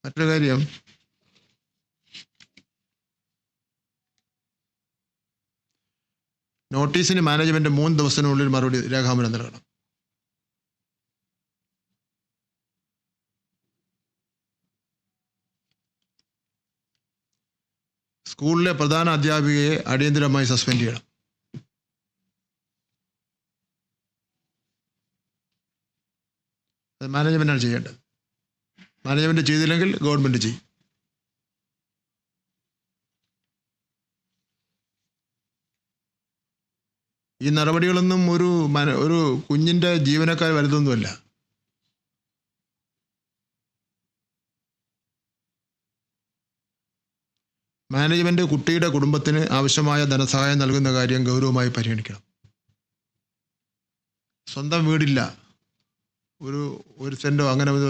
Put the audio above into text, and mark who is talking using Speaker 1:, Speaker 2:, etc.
Speaker 1: മറ്റൊരു കാര്യം, നോട്ടീസിന് മാനേജ്മെന്റ് 3 ദിവസത്തിനുള്ളിൽ മറുപടി രേഖാമൂലം നൽകണം. സ്കൂളിലെ പ്രധാന അധ്യാപികയെ അടിയന്തരമായി സസ്പെൻഡ് ചെയ്യണം. അത് മാനേജ്മെന്റാണ് ചെയ്യേണ്ടത്. മാനേജ്മെന്റ് ചെയ്തില്ലെങ്കിൽ ഗവൺമെന്റ് ചെയ്യും. ഈ നടപടികളൊന്നും ഒരു കുഞ്ഞിന്റെ ജീവനക്കാർ വലുതൊന്നുമല്ല. മാനേജ്മെന്റ് കുട്ടിയുടെ കുടുംബത്തിന് ആവശ്യമായ ധനസഹായം നൽകുന്ന കാര്യം ഗൗരവമായി പരിഗണിക്കണം. സ്വന്തം വീടില്ല, ഒരു സെന്റോ അങ്ങനെ ഒരു